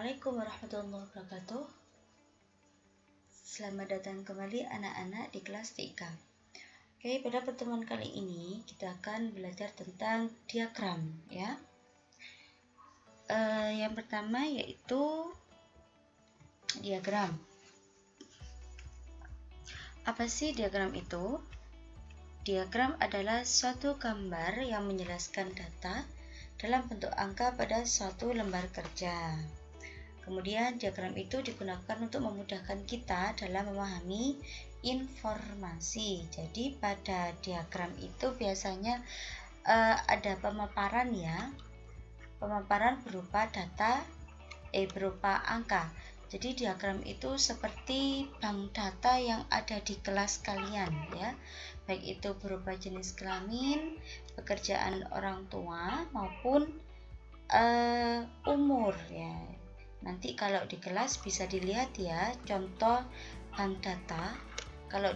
Assalamualaikum warahmatullahi wabarakatuh. Selamat datang kembali anak-anak di kelas TK. Oke, pada pertemuan kali ini kita akan belajar tentang diagram ya. Yang pertama yaitu diagram. Apa sih diagram itu? Diagram adalah suatu gambar yang menjelaskan data dalam bentuk angka pada suatu lembar kerja. Kemudian diagram itu digunakan untuk memudahkan kita dalam memahami informasi. Jadi pada diagram itu biasanya ada pemaparan ya. Pemaparan berupa data, berupa angka. Jadi diagram itu seperti bank data yang ada di kelas kalian ya. Baik itu berupa jenis kelamin, pekerjaan orang tua maupun umur ya. Nanti kalau di kelas bisa dilihat ya contoh bank data. Kalau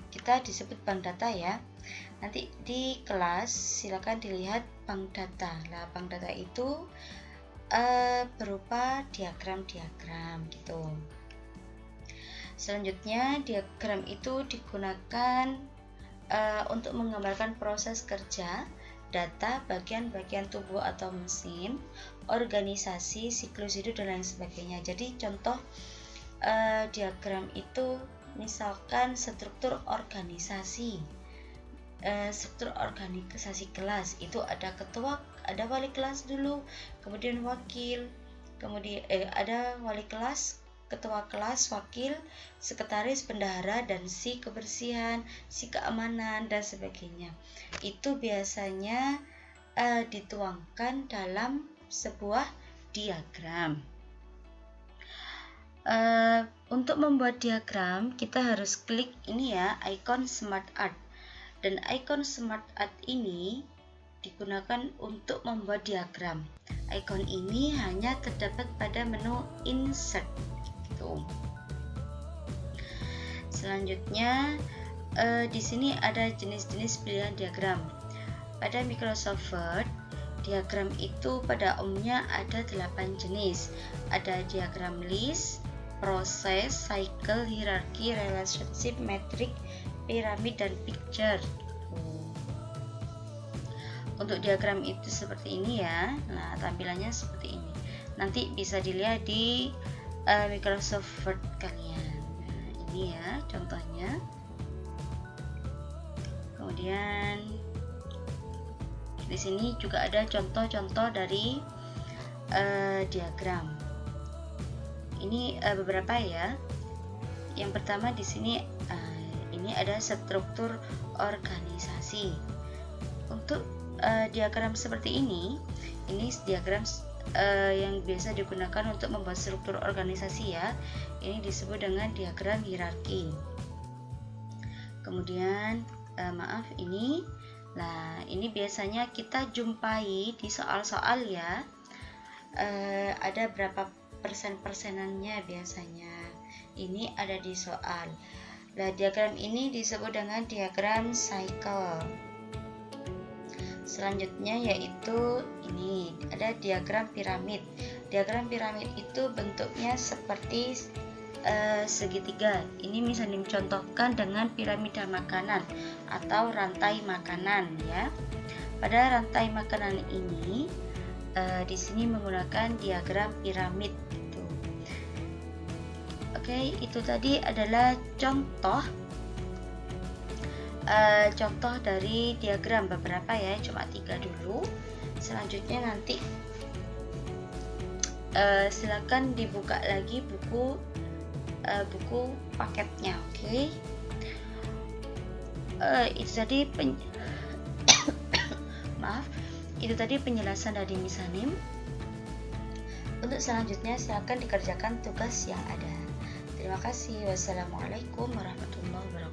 kita disebut bank data ya. Nanti di kelas silakan dilihat bank data. Nah, bank data itu berupa diagram-diagram gitu. Selanjutnya diagram itu digunakan untuk menggambarkan proses kerja, data, bagian-bagian tubuh atau mesin, organisasi, siklus hidup dan lain sebagainya. Jadi contoh diagram itu misalkan struktur organisasi. Struktur organisasi kelas itu ada ketua, ada wali kelas dulu, kemudian wakil, kemudian ada wali kelas, ketua kelas, wakil, sekretaris, bendahara, dan si kebersihan, si keamanan, dan sebagainya. Itu biasanya dituangkan dalam sebuah diagram. Untuk membuat diagram, kita harus klik ini ya, ikon Smart Art. Dan ikon Smart Art ini digunakan untuk membuat diagram. Ikon ini hanya terdapat pada menu Insert. Selanjutnya di sini ada jenis-jenis pilihan diagram. Pada Microsoft Word, diagram itu pada umumnya ada 8 jenis. Ada diagram list, proses, cycle, hierarki, relationship, matrix, piramid, dan picture. Untuk diagram itu seperti ini ya. Nah, tampilannya seperti ini. Nanti bisa dilihat di Microsoft Word kalian. Nah, ini ya contohnya. Kemudian di sini juga ada contoh-contoh dari diagram. Ini beberapa ya. Yang pertama di sini ini ada struktur organisasi. Untuk diagram seperti ini diagram yang biasa digunakan untuk membuat struktur organisasi ya. Ini disebut dengan diagram hierarki. Kemudian ini biasanya kita jumpai di soal-soal ya. Ada berapa persenannya biasanya. Ini ada di soal. Nah, diagram ini disebut dengan diagram cycle. Selanjutnya yaitu ini ada diagram piramid. Diagram piramid itu bentuknya seperti segitiga. Ini bisa dicontohkan dengan piramida makanan atau rantai makanan ya. Pada rantai makanan ini di sini menggunakan diagram piramid gitu. Oke, itu tadi adalah contoh dari diagram beberapa ya, cuma 3 dulu. Selanjutnya nanti silakan dibuka lagi buku paketnya. Oke. Itu tadi itu tadi penjelasan dari Miss Hanim. Untuk selanjutnya silakan dikerjakan tugas yang ada. Terima kasih. Wassalamualaikum warahmatullahi wabarakatuh.